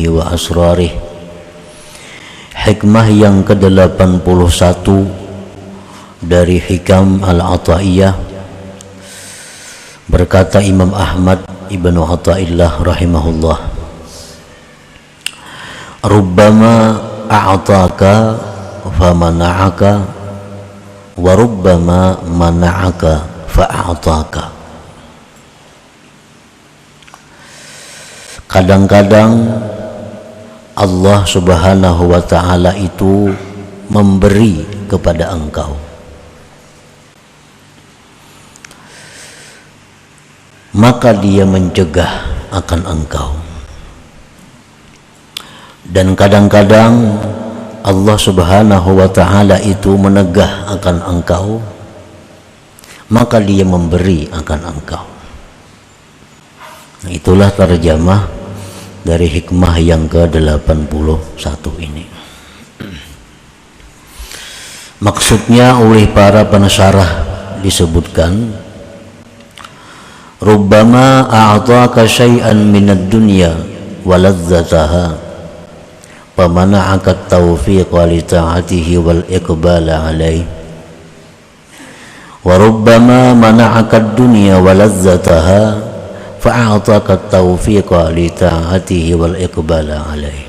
wa asrarih. Hikmah yang ke-81 dari Hikam Al-Ata'iyah. Berkata Imam Ahmad Ibnu Athaillah rahimahullah, rubbama a'taka famana'aka wa rubbama mana'aka fa'ataka. Kadang-kadang Allah Subhanahu wa ta'ala itu memberi kepada engkau, maka dia mencegah akan engkau. Dan kadang-kadang Allah Subhanahu wa ta'ala itu menegah akan engkau, maka dia memberi akan engkau. Nah, itulah terjemah dari hikmah yang ke-81 ini. Maksudnya oleh para penasyarah disebutkan, rubbama a'taka syai'an minad dunya wa ladzataha famana'aka at-tawfiqa li ta'atihi wal iqbala 'alaihi wa rubbama mana'aka ad-dunya wa ladzataha fa'ataka at-tawfiqa li ta'atihi wal iqbala 'alaihi.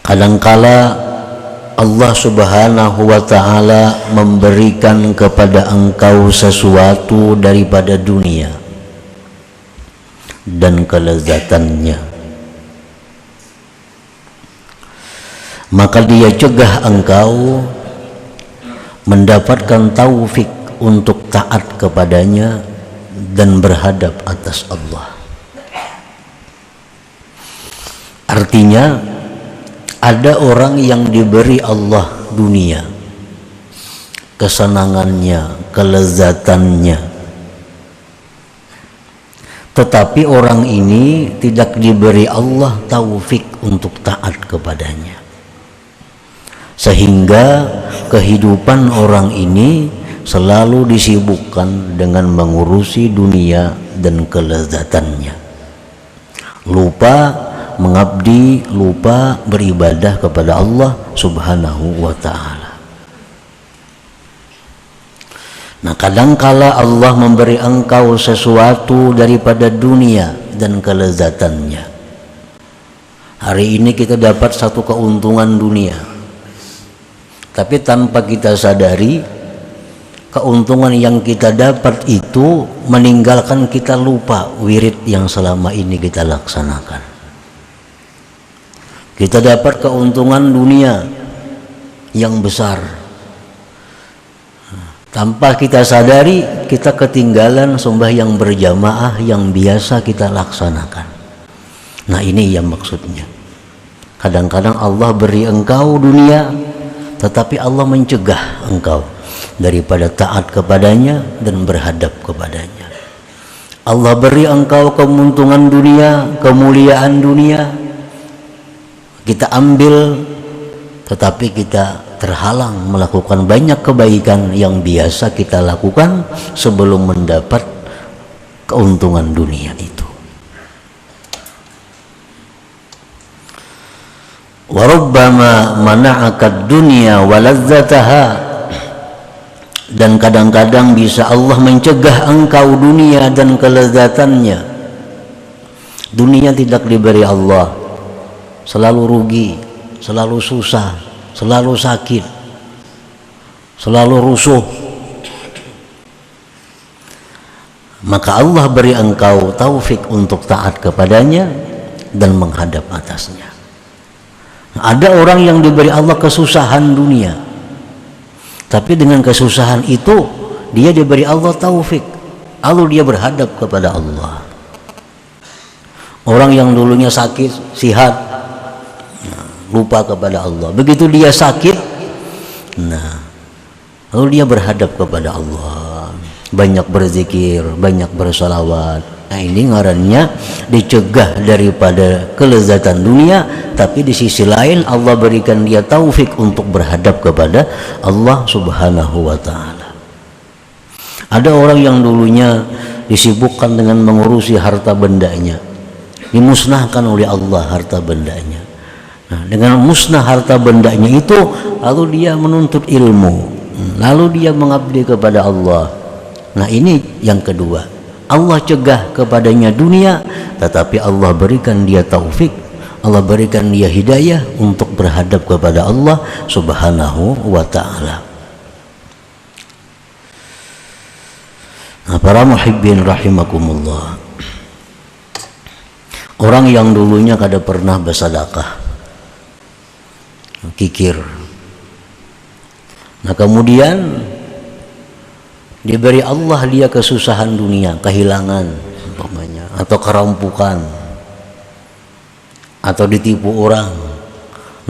Kadangkala Allah Subhanahu wa ta'ala memberikan kepada engkau sesuatu daripada dunia dan kelezatannya, maka dia cegah engkau mendapatkan taufik untuk taat kepadanya dan berhadap atas Allah. Artinya, ada orang yang diberi Allah dunia, kesenangannya, kelezatannya, tetapi orang ini tidak diberi Allah taufik untuk taat kepadanya, sehingga kehidupan orang ini selalu disibukkan dengan mengurusi dunia dan kelezatannya, lupa mengabdi, lupa beribadah kepada Allah Subhanahu wa ta'ala. Nah, kadangkala Allah memberi engkau sesuatu daripada dunia dan kelezatannya. Hari ini kita dapat satu keuntungan dunia, tapi tanpa kita sadari, keuntungan yang kita dapat itu meninggalkan kita lupa wirid yang selama ini kita laksanakan. Kita dapat keuntungan dunia yang besar, tanpa kita sadari kita ketinggalan sembahyang berjamaah yang biasa kita laksanakan. Nah, ini yang maksudnya. Kadang-kadang Allah beri engkau dunia, tetapi Allah mencegah engkau daripada taat kepadanya dan berhadap kepadanya. Allah beri engkau keuntungan dunia, kemuliaan dunia, kita ambil, tetapi kita terhalang melakukan banyak kebaikan yang biasa kita lakukan sebelum mendapat keuntungan dunia itu. Wa rubbama mana'aka ad-dunya wa ladzataha, dan kadang-kadang bisa Allah mencegah engkau dunia dan kelezatannya. Dunia tidak diberi Allah, selalu rugi, selalu susah, selalu sakit, selalu rusuh. Maka Allah beri engkau taufik untuk taat kepadanya dan menghadap atasnya. Ada orang yang diberi Allah kesusahan dunia, tapi dengan kesusahan itu dia diberi Allah taufik, lalu dia berhadap kepada Allah. Orang yang dulunya sakit, sihat, lupa kepada Allah. Begitu dia sakit, nah, lalu dia berhadap kepada Allah, banyak berzikir, banyak bersalawat. Nah, ini ngarannya dicegah daripada kelezatan dunia, tapi di sisi lain Allah berikan dia taufik untuk berhadap kepada Allah Subhanahu wa ta'ala. Ada orang yang dulunya disibukkan dengan mengurusi harta bendanya, dimusnahkan oleh Allah harta bendanya. Nah, dengan musnah harta bendanya itu, lalu dia menuntut ilmu, lalu dia mengabdi kepada Allah. Nah, ini yang kedua. Allah cegah kepadanya dunia, tetapi Allah berikan dia taufik, Allah berikan dia hidayah untuk berhadap kepada Allah Subhanahu wa ta'ala. Nah, para muhibbin rahimakumullah, orang yang dulunya kada pernah bersedekah, kikir, nah kemudian diberi Allah dia kesusahan dunia, kehilangan umpamanya, atau kerampukan, atau ditipu orang.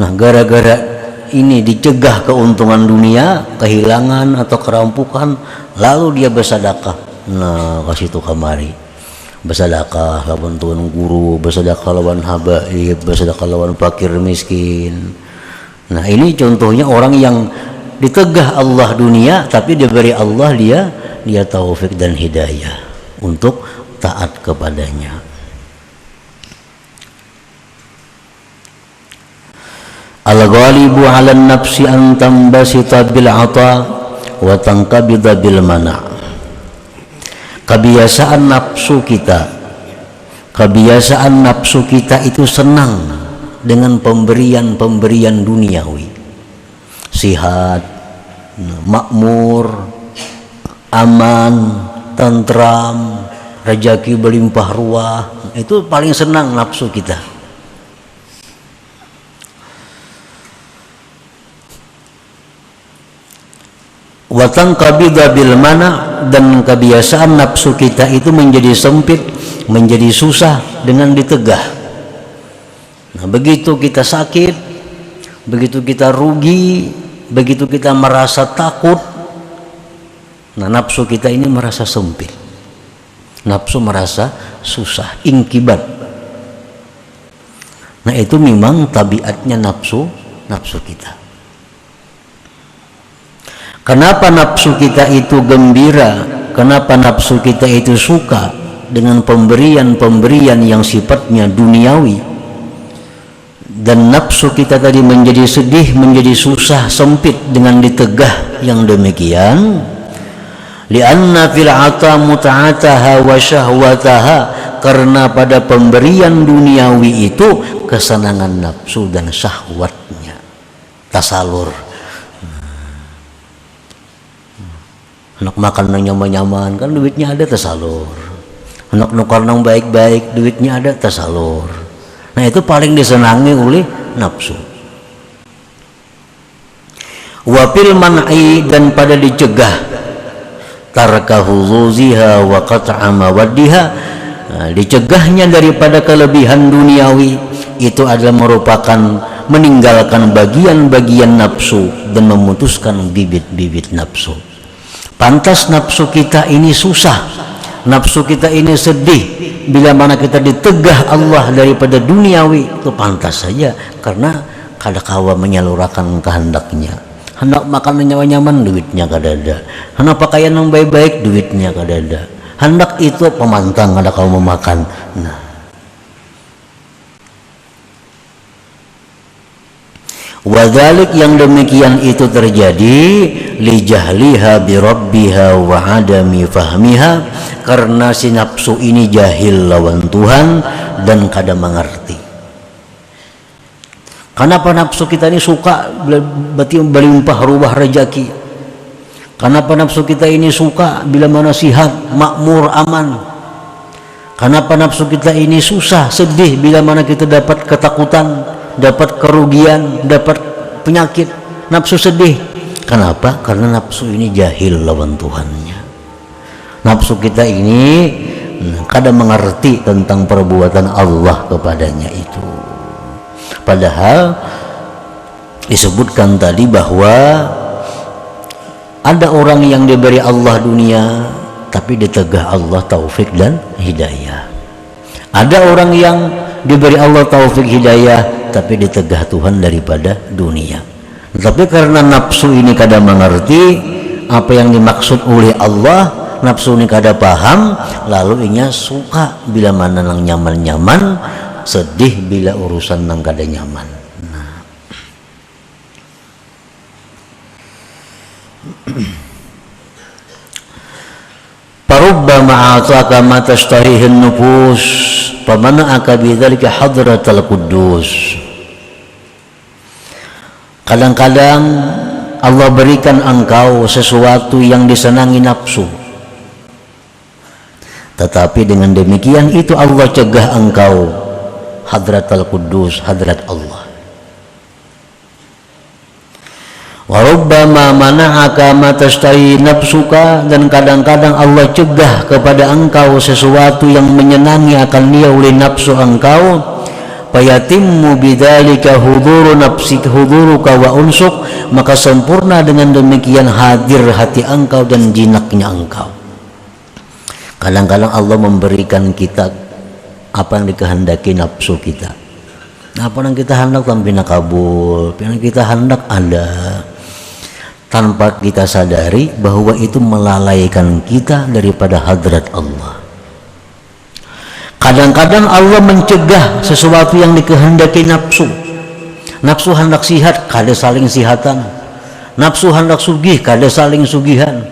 Nah, gara-gara ini dicegah keuntungan dunia, kehilangan atau kerampukan, lalu dia bersedekah. Nah, kasih tu kamari bersedekah lawan tuan guru, bersedekah lawan habaib, bersedekah lawan fakir miskin. Nah, ini contohnya orang yang ditegah Allah dunia, tapi diberi Allah dia taufik dan hidayah untuk taat kepadanya. Al-ghalibu 'alan nafsi an tambasita bil 'ata wa tanqabida bil mana'. Kebiasaan nafsu kita itu senang dengan pemberian duniawi, sihat, makmur, aman, tentram, rezeki berlimpah ruah. Itu paling senang nafsu kita. Watang kabida bil mana, dan kebiasaan nafsu kita itu menjadi sempit, menjadi susah dengan ditegah. Nah, begitu kita sakit, begitu kita rugi, begitu kita merasa takut, nah nafsu kita ini merasa sempit, nafsu merasa susah, ingkibat. Nah, itu memang tabiatnya nafsu kita. Kenapa nafsu kita itu gembira? Kenapa nafsu kita itu suka dengan pemberian yang sifatnya duniawi? Dan nafsu kita tadi menjadi sedih, menjadi susah, sempit dengan ditegah yang demikian. Li'anna fil 'ata muta'ataha wa syahwataha, karena pada pemberian duniawi itu kesenangan nafsu dan syahwatnya, tasalur. Anak makan nang nyaman-nyaman kan duitnya ada, tasalur. Anak nukar nang baik-baik duitnya ada, tasalur. Nah, itu paling disenangi oleh nafsu. Wafil man'i, dan pada dicegah, tarkahu zuziha wa qat'a mawaddiha, dicegahnya daripada kelebihan duniawi, itu adalah merupakan meninggalkan bagian-bagian nafsu dan memutuskan bibit-bibit nafsu. Pantas nafsu kita ini susah, nafsu kita ini sedih bila mana kita ditegah Allah daripada duniawi. Itu pantas saja, karena kada kawa menyalurkan kehendaknya. Hendak makan nyaman-nyaman, duitnya kada ada. Hendak pakaian yang baik-baik, duitnya kada ada. Hendak itu pemantang, kada kawa memakan. Nah, wadhalik, yang demikian itu terjadi li jahliha bi rabbiha wa adami fahmiha, karena si nafsu ini jahil lawan Tuhan dan kada mengerti. Kenapa nafsu kita ini suka berarti berlimpah ruah rezeki? Kenapa nafsu kita ini suka bila mana sihat, makmur, aman? Kenapa nafsu kita ini susah, sedih bila mana kita dapat ketakutan, dapat kerugian, dapat penyakit? Nafsu sedih. Kenapa? Karena nafsu ini jahil lawan Tuhannya. Nafsu kita ini kadang mengerti tentang perbuatan Allah kepadanya itu. Padahal disebutkan tadi bahwa ada orang yang diberi Allah dunia, tapi ditegah Allah taufik dan hidayah. Ada orang yang diberi Allah taufik hidayah, tapi ditegah Tuhan daripada dunia. Tapi karena nafsu ini kadang mengerti apa yang dimaksud oleh Allah, nafsu ni kada paham, lalu inya suka bila mana nang nyaman-nyaman, sedih bila urusan nang kada nyaman. Nah. Farubbama ataka ma tashtahihi an-nufus famana'aka bidzalika hadratal quddus. Kadang-kadang Allah berikan engkau sesuatu yang disenangi nafsu, tetapi dengan demikian itu Allah cegah engkau hadratal quddus, hadrat Allah. Wa rubbama mana'aka ma tashtahi nafsuka, dan kadang-kadang Allah cegah kepada engkau sesuatu yang menyenangi akan dia oleh nafsu engkau, fayatimmu bidzalika huduru nafsika huduruka wa unsuk, maka sempurna dengan demikian hadir hati engkau dan jinaknya engkau. Kadang-kadang Allah memberikan kita apa yang dikehendaki nafsu kita. Apa yang kita hendak tampina kabul, apa yang kita hendak ada, tanpa kita sadari bahwa itu melalaikan kita daripada hadrat Allah. Kadang-kadang Allah mencegah sesuatu yang dikehendaki nafsu. Nafsu hendak sihat, kada saling sihatan. Nafsu hendak sugih, kada saling sugihan.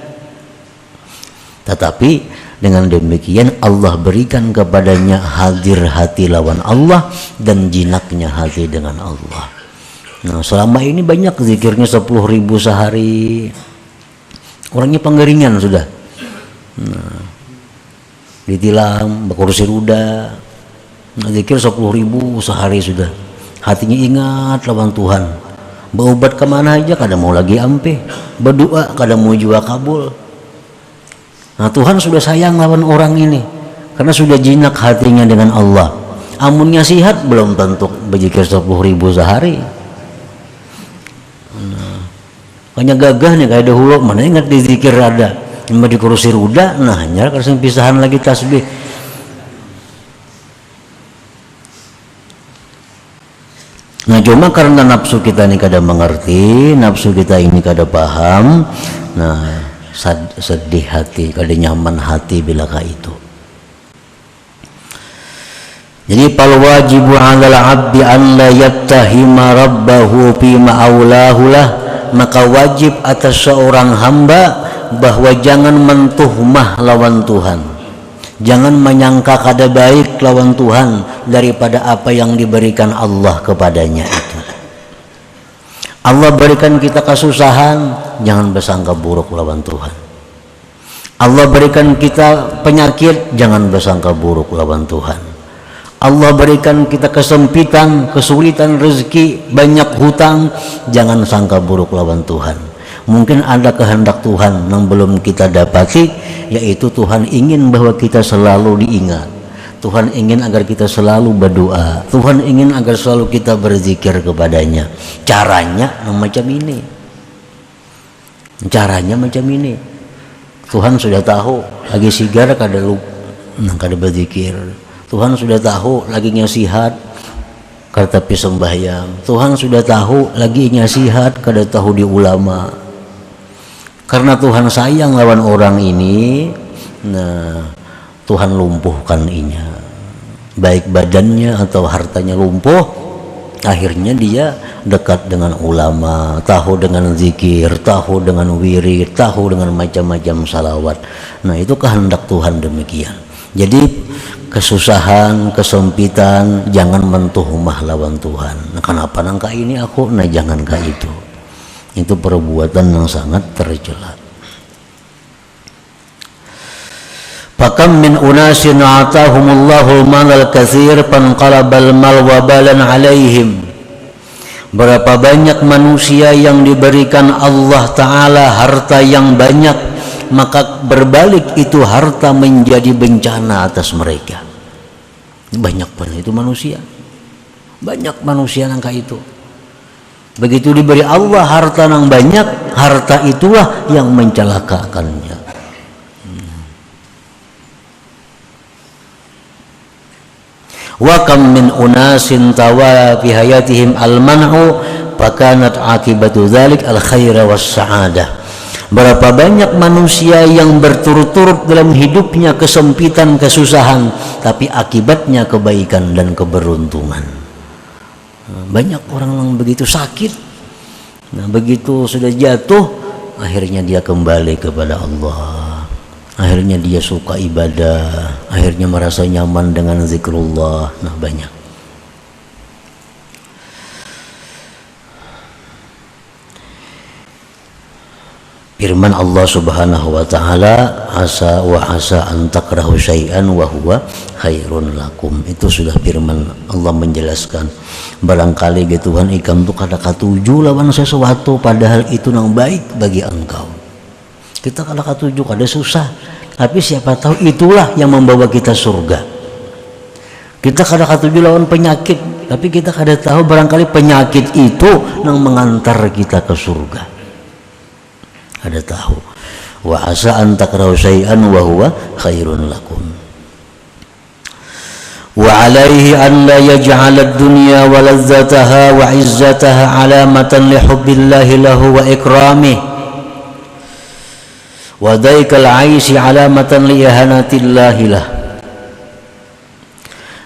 Tetapi dengan demikian Allah berikan kepadanya hadir hati lawan Allah dan jinaknya hati dengan Allah. Nah, selama ini banyak zikirnya 10.000 sehari, orangnya penggeringan sudah. Nah, ditilam, berkursi roda, nah, zikir 10.000 sehari sudah. Hatinya ingat lawan Tuhan. Berobat kemana aja kada mau lagi ampe, berdoa kada mau juga kabul. Nah, Tuhan sudah sayang lawan orang ini karena sudah jinak hatinya dengan Allah. Amunnya sihat belum tentu berzikir 10.000 sehari. Hanya gagah nih kayak dahulu, mana ingat di zikir ada, cuma di kursi roda, nah hanya kasih pisahan lagi tasbih. Nah, cuma karena nafsu kita ini kada mengerti, nafsu kita ini kada paham, nah sedih hati, kada nyaman hati bilakah itu. Jadi fal wajibu 'alal 'abdi an la yattahima rabbahu fima aulahu lah, maka wajib atas seorang hamba bahwa jangan mentuhmah lawan Tuhan, jangan menyangka kada baik lawan Tuhan daripada apa yang diberikan Allah kepadanya itu. Allah berikan kita kesusahan, jangan bersangka buruk lawan Tuhan. Allah berikan kita penyakit, jangan bersangka buruk lawan Tuhan. Allah berikan kita kesempitan, kesulitan rezeki, banyak hutang, jangan sangka buruk lawan Tuhan. Mungkin ada kehendak Tuhan yang belum kita dapati, yaitu Tuhan ingin bahwa kita selalu diingat. Tuhan ingin agar kita selalu berdoa. Tuhan ingin agar selalu kita berzikir kepadanya. Caranya macam ini. Caranya macam ini. Tuhan sudah tahu lagi sigar kada berzikir. Tuhan sudah tahu lagi nyasihat kada tapi sembahyang. Tuhan sudah tahu lagi nyasihat kada tahu di ulama. Karena Tuhan sayang lawan orang ini, nah Tuhan lumpuhkan inya, baik badannya atau hartanya lumpuh. Akhirnya dia dekat dengan ulama, tahu dengan zikir, tahu dengan wirid, tahu dengan macam-macam salawat. Nah, itu kehendak Tuhan demikian. Jadi kesusahan, kesempitan, jangan mentuhmah lawan Tuhan. Nah, kenapa nangka ini aku? Nah, jangan kah itu. Itu perbuatan yang sangat tercela. Fakam min unasin atahumullahu al-mal al-katsir fanqalabal mal wabalan alaihim. Berapa banyak manusia yang diberikan Allah Ta'ala harta yang banyak, maka berbalik itu harta menjadi bencana atas mereka. Banyak pun itu manusia, banyak manusia yang kayak itu. Begitu diberi Allah harta yang banyak, harta itulah yang mencelakakannya. Wa kam min unasin tawa fi hayatihim al-man'u fakanat akibatu dzalik al-khaira was sa'adah. Berapa banyak manusia yang berturut-turut dalam hidupnya kesempitan, kesusahan, tapi akibatnya kebaikan dan keberuntungan. Banyak orang yang begitu sakit, begitu sudah jatuh, akhirnya dia kembali kepada Allah, akhirnya dia suka ibadah, akhirnya merasa nyaman dengan zikrullah. Banyak. Firman Allah Subhanahu wa taala, asa wa asa an takrahu syai'an wa huwa khairun lakum. Itu sudah firman Allah menjelaskan, barangkali gitu Tuhan ikam tu kada katuju lawan sesuatu padahal itu nang baik bagi engkau. Kita kada katuju, kada susah, tapi siapa tahu itulah yang membawa kita surga. Kita kada katuju lawan penyakit, tapi kita kada tahu barangkali penyakit itu nang mengantar kita ke surga. Ada tahu. Wa asa an takrahu syai'an wa huwa khairun lakum. Wa alaihi an la yaj'ala ad-dunya wa ladzataha wa 'izzataha 'alamatan li hubbillahi lahu wa ikramih. Wa daikal 'aishi 'alamatan li ihanatillahi lah.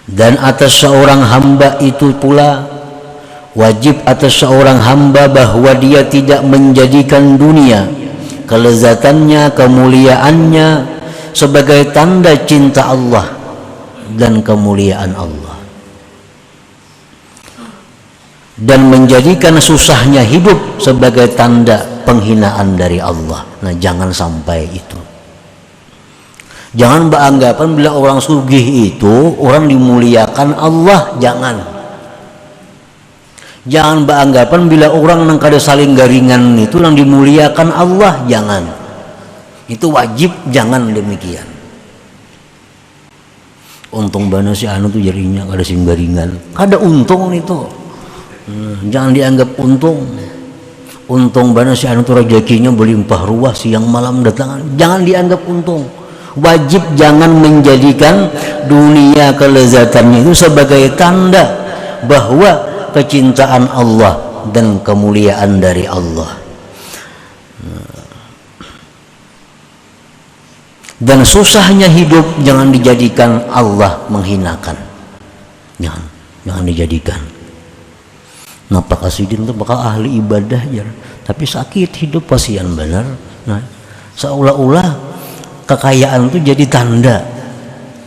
Dan atas seorang hamba itu pula wajib atas seorang hamba bahwa dia tidak menjadikan dunia, kelezatannya, kemuliaannya sebagai tanda cinta Allah dan kemuliaan Allah, dan menjadikan susahnya hidup sebagai tanda penghinaan dari Allah. Jangan sampai itu. Jangan beranggapan bila orang sugih itu orang dimuliakan Allah. Jangan beranggapan bila orang nang kada saling garingan itu nang dimuliakan Allah. Jangan. Itu wajib, jangan demikian. Untung bana si anu tuh jarinya kada saling garingan. Kada untung itu. Jangan dianggap untung. Untung bana si anu tuh rezekinya berlimpah ruah siang malam datang. Jangan dianggap untung. Wajib jangan menjadikan dunia kelezatannya itu sebagai tanda bahwa kecintaan Allah dan kemuliaan dari Allah. Dan susahnya hidup jangan dijadikan Allah menghinakan. Jangan dijadikan. Napa kasidin itu bakal ahli ibadah ya, tapi sakit hidup pasian benar. Seolah-olah kekayaan itu jadi tanda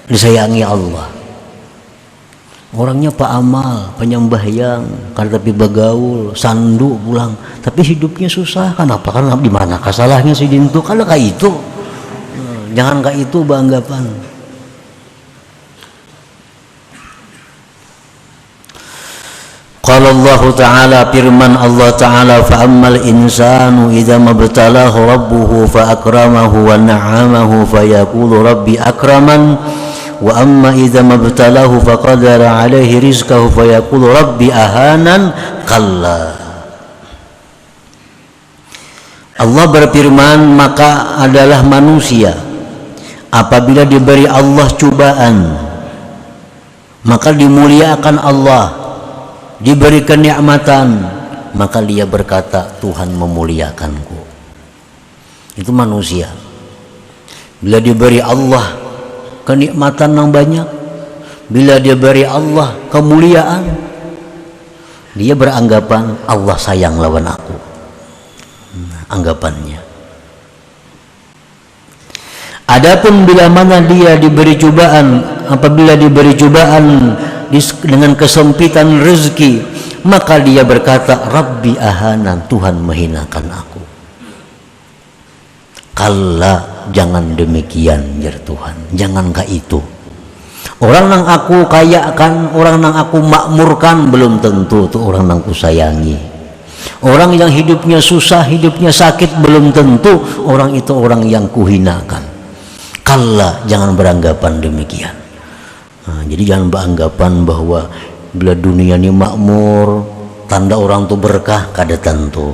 disayangi Allah. Orangnya pak amal, penyembahyang, kan tapi bagaul, sandu pulang, tapi hidupnya susah. Kenapa? Karena di mana kasalahnya si dintu? Karena kayak itu. Jangan kayak itu beranggapan. Qala Allah Ta'ala, firman Allah Ta'ala, fa ammal insanu idza mabtalahu rabbuhu fa akramahu wa na'amahu fa yaqulu rabbi akraman. Wa amma idza mabtalahu faqadara alaihi rizqahu fayaqulu rabbi ahanan. Kalla. Allah berfirman, maka adalah manusia apabila diberi Allah cobaan maka dimuliakan Allah, diberi kenikmatan maka dia berkata Tuhan memuliakanku. Itu manusia. Bila diberi Allah kenikmatan yang banyak, bila dia beri Allah kemuliaan, dia beranggapan Allah sayang lawan aku. Anggapannya. Adapun bila mana dia diberi cobaan, apabila diberi cobaan dengan kesempitan rezeki, maka dia berkata Rabbi ahanan, Tuhan menghinakan aku. Kalla, jangan demikian jar Tuhan, jangan kayak itu. Orang yang aku kayakan, orang yang aku makmurkan belum tentu tuh orang yang aku sayangi. Orang yang hidupnya susah, hidupnya sakit belum tentu orang itu orang yang kuhinakan. Kalla, jangan beranggapan demikian. Jadi jangan beranggapan bahwa bila dunia ini makmur tanda orang tuh berkah, kada tentu.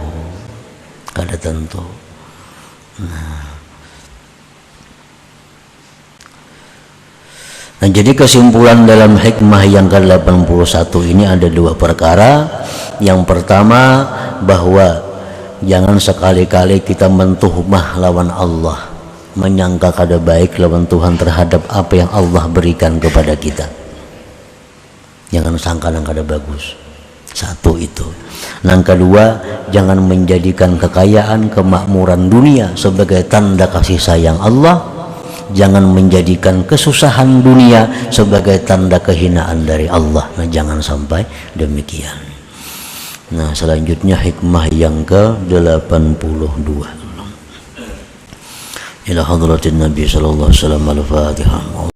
Nah, jadi kesimpulan dalam hikmah yang ke-81 ini ada dua perkara. Yang pertama, bahwa jangan sekali-kali kita mentuhmah lawan Allah, menyangka kada baik lawan Tuhan terhadap apa yang Allah berikan kepada kita. Jangan sangka yang kada bagus. Satu itu. Yang kedua, jangan menjadikan kekayaan, kemakmuran dunia sebagai tanda kasih sayang Allah. Jangan menjadikan kesusahan dunia sebagai tanda kehinaan dari Allah. Nah, jangan sampai demikian. Nah, selanjutnya hikmah yang ke-82. Ila hadratin Nabi sallallahu alaihi wasallam al-Fatihah.